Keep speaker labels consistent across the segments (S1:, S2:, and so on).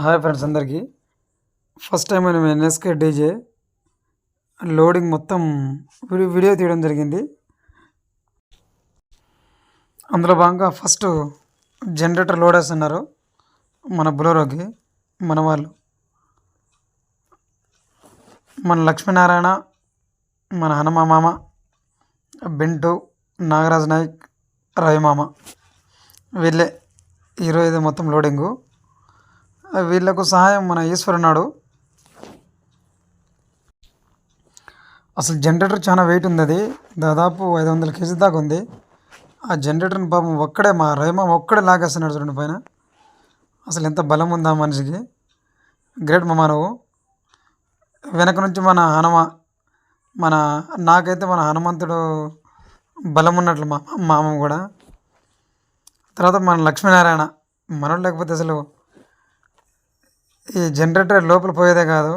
S1: Hi friends అందరికీ. First time నేను NSK DJ loading మొత్తం వీడియో తీయడం జరిగింది. అందులో భాగంగా ఫస్ట్ జనరేటర్ లోడ్ వేస్తున్నారు మన బులోరోకి. మన వాళ్ళు మన లక్ష్మీనారాయణ, మన హనుమ మామ, బింటు, నాగరాజ్ నాయక్, రవి మామ వీళ్ళే ఈరోజు ఇది మొత్తం లోడింగు. వీళ్ళకు సహాయం మన ఈశ్వర్ ఉన్నాడు. అసలు జనరేటర్ చాలా వెయిట్ ఉంది, అది దాదాపు 500 కేజీ దాకా ఉంది. ఆ జనరేటర్ని పాపం ఒక్కడే మా రవిమామ ఒక్కడే లాగేస్తున్నాడు చూడండి పైన. అసలు ఎంత బలం ఉందా మనిషికి. గ్రేట్ మామ నువ్వు. వెనక నుంచి మన నాకైతే మన హనుమంతుడు బలం ఉన్నట్లు మా మామ కూడా. తర్వాత మన లక్ష్మీనారాయణ మనోడు లేకపోతే అసలు ఈ జనరేటర్ లోపల పోయేదే కాదు.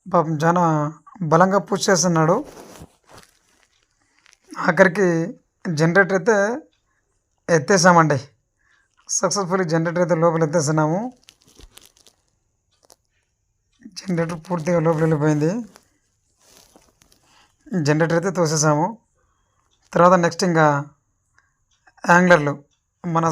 S1: పాపం చాలా బలంగా పుష్ చేస్తున్నాడు. ఆఖరికి జనరేటర్ అయితే ఎత్తేసామండి. సక్సెస్ఫుల్లీ జనరేటర్ అయితే లోపల ఎత్తేస్తున్నాము. జనరేటర్ పూర్తిగా లోపల వెళ్ళిపోయింది. జనరేటర్ అయితే తోసేసాము. తర్వాత నెక్స్ట్ ఇంకా యాంగ్లర్లు, మన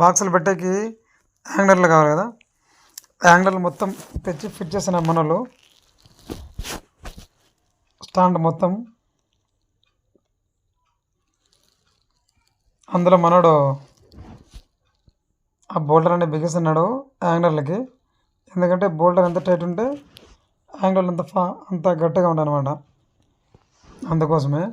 S1: బాక్సులు పెట్టేకి యాంగ్లర్లు కావాలి కదా. యాంగ్లర్లు మొత్తం తెచ్చి ఫిట్ చేస్తున్నాం మనోళ్ళు. స్టాండ్ మొత్తం అందులో మనోడు ఆ బోల్డర్ అనేది బిగిస్తున్నాడు యాంగ్లర్లకి. ఎందుకంటే బోల్డర్ ఎంత టైట్ ఉంటే యాంగ్లర్లు అంత గట్టిగా ఉంటాయి అన్నమాట. అందుకోసమే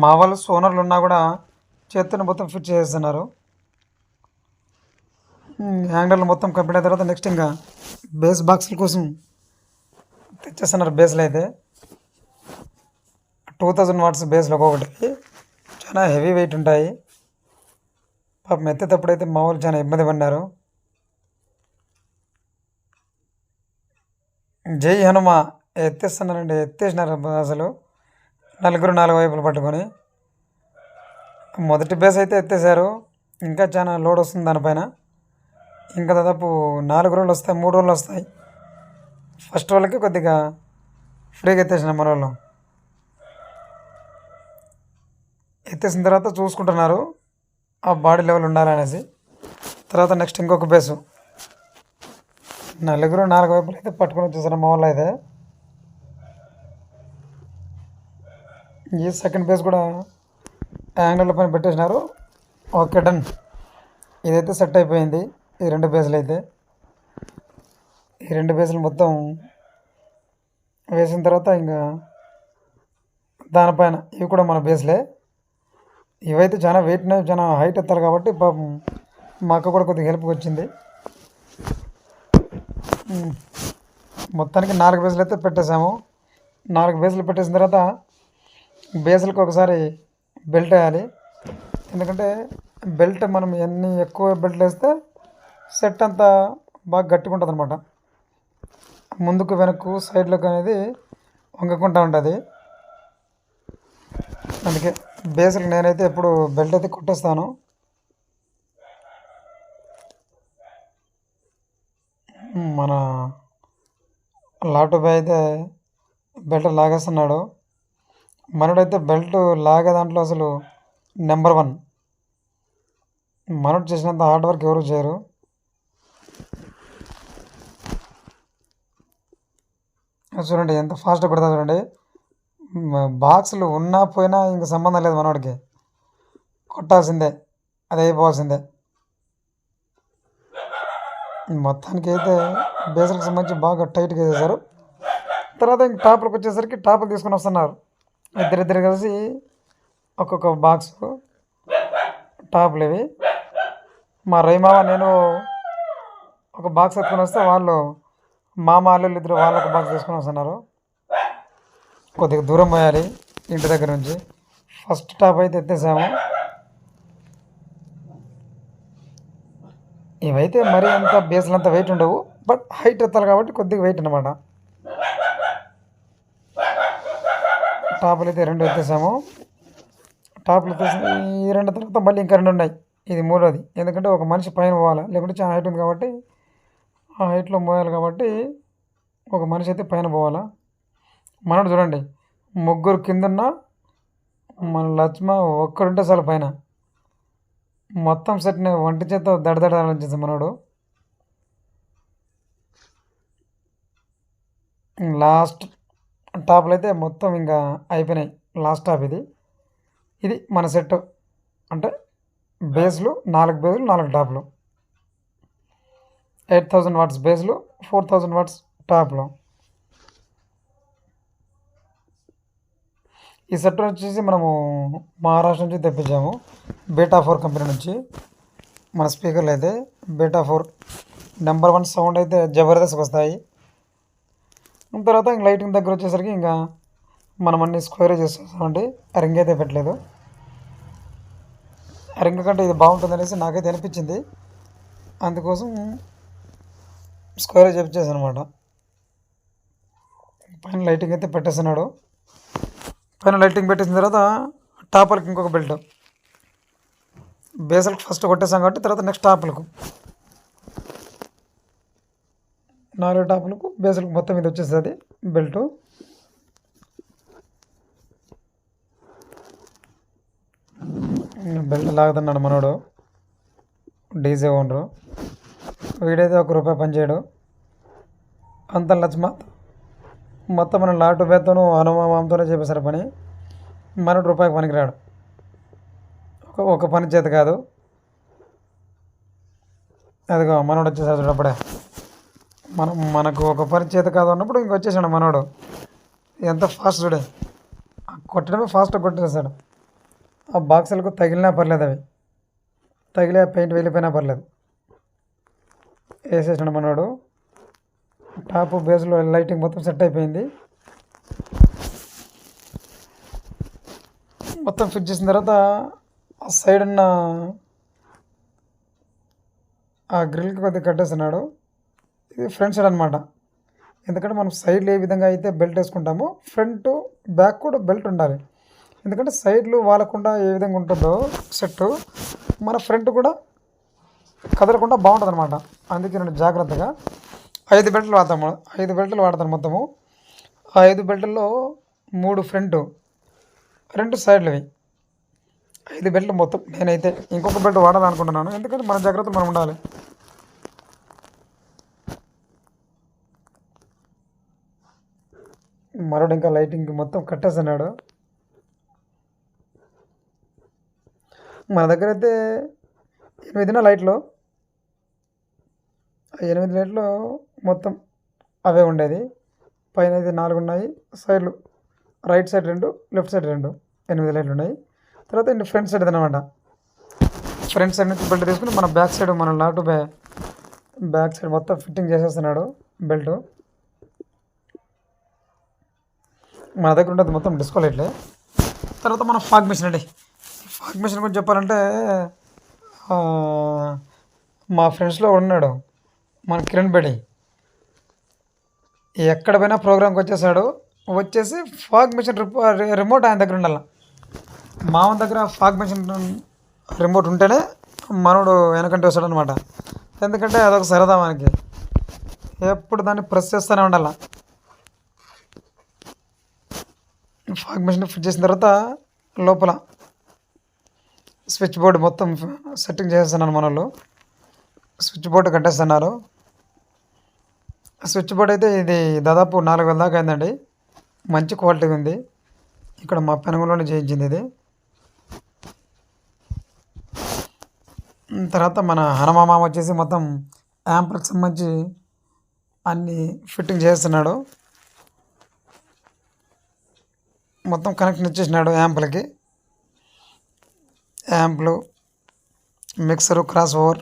S1: మా వాళ్ళు సోనర్లు ఉన్నా కూడా చేతిని మొత్తం ఫిట్ చేస్తున్నారు. యాంగ్లర్లు మొత్తం కంప్లీట్ అయిన తర్వాత నెక్స్ట్ ఇంకా బేస్ బాక్సుల కోసం తెచ్చేస్తున్నారు. బేస్లు అయితే 2000 వాట్స్ బేస్లు ఒక్కొక్కటి చాలా హెవీ వెయిట్ ఉంటాయి. పాపం ఎత్తేటప్పుడైతే మా వాళ్ళు చాలా ఇబ్బంది పడినారు. జై హనుమ ఎత్తేస్తున్నారండి, ఎత్తేసినారు అసలు. నలుగురు 4 వైపులు పట్టుకొని మొదటి బేస్ అయితే ఎత్తేసారు. ఇంకా చాలా లోడ్ వస్తుంది దానిపైన. ఇంకా దాదాపు 4 రోజులు వస్తాయి, 3 రోజులు వస్తాయి. ఫస్ట్ వాళ్ళకి కొద్దిగా ఫ్రీగా ఎత్తేసినాం మన వాళ్ళు. ఎత్తేసిన తర్వాత చూసుకుంటున్నారు ఆ బాడీ లెవెల్ ఉండాలనేసి. తర్వాత నెక్స్ట్ ఇంకొక బేసు నలుగురు 4 వైపులు అయితే పట్టుకొని వచ్చేసారు మా వాళ్ళు అయితే. ఈ సెకండ్ బేస్ కూడా యాంగిల్ పైన పెట్టేసినారు. Okay done. ఇదైతే సెట్ అయిపోయింది. ఈ 2 బేస్లు అయితే, ఈ 2 బేస్లు మొత్తం వేసిన తర్వాత ఇంకా దానిపైన ఇవి కూడా మన బేస్లే. ఇవైతే చాలా వెయిట్, చాలా హైట్ ఎత్తాలి కాబట్టి పాపం మా అక్క కూడా కొద్దిగా హెల్ప్కి వచ్చింది. మొత్తానికి 4 బేస్లు అయితే పెట్టేసాము. 4 బేస్లు పెట్టేసిన తర్వాత బేస్లకు ఒకసారి బెల్ట్ వేయాలి. ఎందుకంటే బెల్ట్ మనం ఎన్ని ఎక్కువ బెల్ట్లు వేస్తే సెట్ అంతా బాగా గట్టిగా ఉంటుంది అనమాట. ముందుకు వెనక్కు సైడ్లకు అనేది వంగకుండా ఉంటుంది. అందుకే బేస్కి నేనైతే ఎప్పుడు బెల్ట్ అయితే కొట్టేస్తాను. మన లాటు బాయ్ అయితే బెల్ట్ లాగేస్తున్నాడు. మనోడైతే బెల్ట్ లాగే దాంట్లో అసలు నెంబర్ 1. మనోడు చేసినంత హార్డ్ వర్క్ ఎవరు చేయరు. చూడండి ఎంత ఫాస్ట్గా కొడతా చూడండి. బాక్సులు ఉన్నా పోయినా ఇంక సంబంధం లేదు, మనోడికి కొట్టాల్సిందే, అది అయిపోవాల్సిందే. మొత్తానికి అయితే బేస్లకు సంబంధించి బాగా టైట్గా వేసేసారు. తర్వాత ఇంక టాప్లకు వచ్చేసరికి టాపులు తీసుకొని వస్తున్నారు. ఇద్దరిద్దరు కలిసి ఒక్కొక్క బాక్స్ టాపులు ఇవి. మా రవిమామ నేను ఒక బాక్స్ ఎత్తుకొని వస్తే వాళ్ళు మామ అల్లుళ్ళు ఇద్దరు వాళ్ళు ఒక బాక్స్ తీసుకొని వస్తున్నారు. కొద్దిగా దూరం పోయాలి ఇంటి దగ్గర నుంచి. ఫస్ట్ టాప్ అయితే ఎత్తేసాము. ఇవైతే మరీ అంత బేస్లు అంత వెయిట్ ఉండవు, బట్ హైట్ ఎత్తాలి కాబట్టి కొద్దిగా వెయిట్ అన్నమాట. టాపులు అయితే 2 ఎత్తేసాము. టాప్లు తీసి ఈ రెండు తర్వాత మళ్ళీ ఇంకా రెండు ఉన్నాయి. ఇది మూడోది. ఎందుకంటే ఒక మనిషి పైన పోవాలి, లేకుంటే చాలా హైట్ ఉంది కాబట్టి ఆ హైట్లో మోయాలి కాబట్టి ఒక మనిషి అయితే పైన పోవాలా. మనోడు చూడండి, ముగ్గురు కిందున్న మన లక్ష్మ ఒక్కడుంటే చాలు పైన మొత్తం సెట్ని ఒంటి చేత దడదడ ఆలోచించి మనోడు. లాస్ట్ టాప్లు అయితే మొత్తం ఇంకా అయిపోయినాయి. లాస్ట్ టాప్ ఇది. ఇది మన సెట్. అంటే బేస్లు 4 బేస్లు 4 టాప్లు, 8000 వాట్స్ బేస్లు, 4000 వాట్స్ టాప్లు. ఈ సెట్ వచ్చేసి మనము మహారాష్ట్ర నుంచి తెప్పించాము, బీటా 4 కంపెనీ నుంచి. మన స్పీకర్లు అయితే బీటా 4 నెంబర్ 1 సౌండ్ అయితే జబర్దస్త్గా వస్తాయి. తర్వాత ఇంక లైటింగ్ దగ్గర వచ్చేసరికి ఇంకా మనం అన్ని స్క్వేర్ చేసేసామండి. రింగ్ అయితే పెట్టలేదు. రింగ్ కంటే ఇది బాగుంటుంది అనేసి నాకైతే అనిపించింది, అందుకోసం స్క్వేర్ చేపించేసాను అనమాట. పైన లైటింగ్ అయితే పెట్టేస్తున్నాడు. పైన లైటింగ్ పెట్టేసిన తర్వాత టాపర్కి ఇంకొక బెల్ట్. బేసల్కి ఫస్ట్ కొట్టేసాం కాబట్టి తర్వాత నెక్స్ట్ టాపులకు 4 టాపులకు బేసల్కి మొత్తం ఇది వచ్చేస్తుంది బెల్టు. బెల్ట్ లాగుతున్నాడు మనోడు, డీజే ఓనరు. వీడైతే ₹1 పనిచేయడు. అంత లక్ష్మ మొత్తం మనం లాటు బేత్తోనూ హనుమామంతోనే చేపేశారు పని. మనోడు రూపాయికి పనికిరాడు. ఒక పని చేత కాదు. అదిగో మనోడు వచ్చేసాడు చూడప్పుడే. మనకు ఒక పని చేత కాదు అన్నప్పుడు ఇంక వచ్చేసాడు మనోడు. ఎంత ఫాస్ట్ చూడే, కొట్టడమే ఫాస్ట్గా కొట్టేసాడు. ఆ బాక్సులకు తగిలినా పర్లేదు, అవి తగిలే పెయింట్ వెళ్ళిపోయినా పర్లేదు, వేసేసాడు మనోడు. టాప్ బేస్లో లైటింగ్ మొత్తం సెట్ అయిపోయింది. మొత్తం ఫిట్ చేసిన తర్వాత ఆ సైడ్ ఉన్న ఆ గ్రిల్కి కొద్దిగా కట్టేస్తున్నాడు. ఇది ఫ్రంట్ సైడ్ అనమాట. ఎందుకంటే మనం సైడ్లో ఏ విధంగా అయితే బెల్ట్ వేసుకుంటామో ఫ్రంట్ బ్యాక్ కూడా బెల్ట్ ఉండాలి. ఎందుకంటే సైడ్లు వాలకుండా ఏ విధంగా ఉంటుందో సెట్, మన ఫ్రంట్ కూడా కదలకుండా బాగుంటుంది అనమాట. అందుకే నేను జాగ్రత్తగా 5 బెల్ట్లు వాడతాము. 5 బెల్ట్లు వాడతాను మొత్తము. ఆ 5 బెల్టుల్లో 3 ఫ్రంట్, 2 సైడ్లవి, 5 బెల్ట్లు మొత్తం. నేనైతే ఇంకొక బెల్ట్ వాడాలనుకుంటున్నాను, ఎందుకంటే మన జాగ్రత్తలు మనం ఉండాలి. మరొకటి ఇంకా లైటింగ్ మొత్తం కట్టేస్తున్నాడు. మన దగ్గర అయితే 8 లైట్లు, 8 లైట్లు మొత్తం అవే ఉండేది. పైన అయితే 4 ఉన్నాయి, సైడ్లు రైట్ సైడ్ 2, లెఫ్ట్ సైడ్ 2, 8 లైట్లు ఉన్నాయి. తర్వాత ఇంటి ఫ్రంట్ సైడ్ అనమాట. ఫ్రంట్ సైడ్ నుంచి బెల్ట్ తీసుకుని మన బ్యాక్ సైడ్, మన లాటు బ్యాక్ సైడ్ మొత్తం ఫిట్టింగ్ చేసేస్తున్నాడు బెల్ట్. మన దగ్గర ఉంటుంది మొత్తం డిస్కో లైట్లే. తర్వాత మన ఫాగ్ మిషన్ అండి. ఫాగ్ మిషన్ గురించి చెప్పాలంటే మా ఫ్రెండ్స్లో ఉన్నాడు మన కిరణ్ బేడి. ఎక్కడ పోయినా ప్రోగ్రామ్కి వచ్చేసాడు. వచ్చేసి ఫాగ్ మిషన్ రిమోట్ ఆయన దగ్గర ఉండాల. మామ దగ్గర ఫాగ్ మిషన్ రిమోట్ ఉంటేనే మనోడు వెనకంటే వస్తాడు అనమాట. ఎందుకంటే అదొక సరదా మనకి, ఎప్పుడు దాన్ని ప్రెస్ చేస్తూనే ఉండాల. ఫాగ్ మిషన్ ఫిట్ చేసిన తర్వాత లోపల స్విచ్ బోర్డు మొత్తం సెట్టింగ్ చేసేస్తున్నాను. మన వాళ్ళు స్విచ్ బోర్డు కట్టేస్తున్నారు. స్విచ్ బోర్డ్ అయితే ఇది దాదాపు 4000 దాకా అయిందండి. మంచి క్వాలిటీ ఉంది. ఇక్కడ మా పెనుగులోనే చేయించింది ఇది. తర్వాత మన హనుమామ వచ్చేసి మొత్తం యాంప్లకు సంబంధించి అన్ని ఫిట్టింగ్ చేస్తున్నాడు. మొత్తం కనెక్షన్ ఇచ్చేసినాడు యాంప్లకి. యాంప్లు, మిక్సరు, క్రాస్ ఓవర్,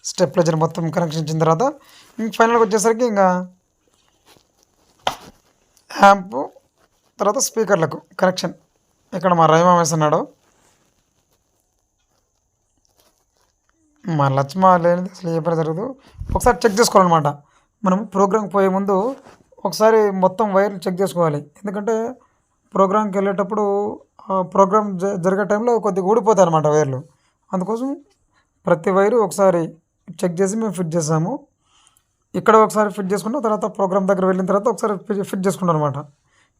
S1: స్టెప్లైజర్ మొత్తం కనెక్షన్ ఇచ్చిన తర్వాత ఇంక ఫైనల్గా వచ్చేసరికి ఇంకా యాంపు తర్వాత స్పీకర్లకు కనెక్షన్ ఇక్కడ మా రైమా వేస్తున్నాడు. మా లక్ష్మ లేనిది అసలు ఏ పని జరగదు. ఒకసారి చెక్ చేసుకోవాలన్నమాట. మనం ప్రోగ్రామ్కి పోయే ముందు ఒకసారి మొత్తం వైర్లు చెక్ చేసుకోవాలి. ఎందుకంటే ప్రోగ్రామ్కి వెళ్ళేటప్పుడు ప్రోగ్రామ్ జరిగే టైంలో కొద్దిగా ఊడిపోతాయి అనమాట వైర్లు. అందుకోసం ప్రతి వైరు ఒకసారి చెక్ చేసి మేము ఫిట్ చేసాము. ఇక్కడ ఒకసారి ఫిట్ చేసుకున్న తర్వాత ప్రోగ్రామ్ దగ్గర వెళ్ళిన తర్వాత ఒకసారి ఫిట్ చేసుకుంటాం అనమాట.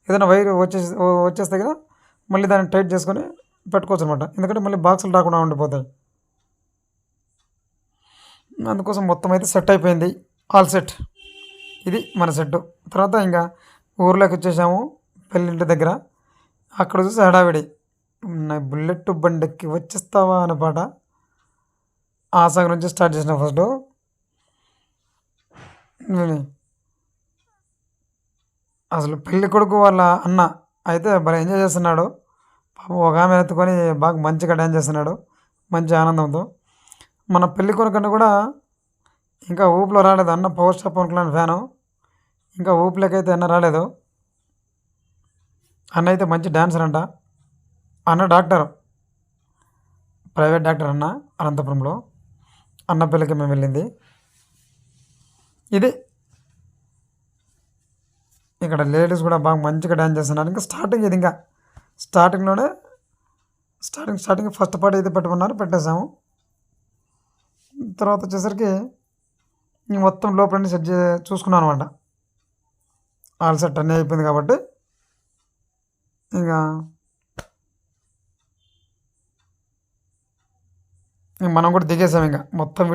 S1: ఏదైనా వైర్ వచ్చేస్తే కదా మళ్ళీ దాన్ని టైట్ చేసుకొని పెట్టుకోవచ్చు అనమాట. ఎందుకంటే మళ్ళీ బాక్సులు రాకుండా ఉండిపోతాయి. అందుకోసం మొత్తం అయితే సెట్ అయిపోయింది. All set. ఇది మన సెట్. తర్వాత ఇంకా ఊర్లోకి వచ్చేసాము పెళ్ళింటి దగ్గర. అక్కడ చూసి హడావిడి, నా బుల్లెట్ బండికి వచ్చేస్తావా అనే పాట ఆ సాంగ్ నుంచి స్టార్ట్ చేసిన ఫస్ట్. అసలు పెళ్ళి కొడుకు వాళ్ళ అన్న అయితే భలే ఎంజాయ్ చేస్తున్నాడు. పాపం ఒక ఆమె ఎత్తుకొని బాగా మంచిగా డ్యాన్స్ చేస్తున్నాడు మంచి ఆనందంతో. మన పెళ్ళి కొడుకు కూడా ఇంకా ఊపులో రాలేదు. అన్న power star Pawan Kalyan fan. ఇంకా ఊపులోకైతే అన్న రాలేదు. అన్న అయితే మంచి డాన్సర్ అంట. అన్న డాక్టర్, ప్రైవేట్ డాక్టర్ అన్న అనంతపురంలో. అన్న పెళ్ళికి మేము వెళ్ళింది ఇది. ఇక్కడ లేడీస్ కూడా బాగా మంచిగా డ్యాన్స్ చేస్తున్నారు. ఇంకా స్టార్టింగ్ ఇది, ఇంకా స్టార్టింగ్లోనే స్టార్టింగ్ ఫస్ట్ పార్ట్ అయితే పెట్టుకున్నారు, పెట్టేసాము. తర్వాత వచ్చేసరికి ఇంక మొత్తం లోపలన్నీ సెట్ చూసుకున్నాను అనమాట. ఆల్ సెట్ అన్నీ అయిపోయింది కాబట్టి ఇంకా మనం కూడా దిగేసాం ఇంకా మొత్తం.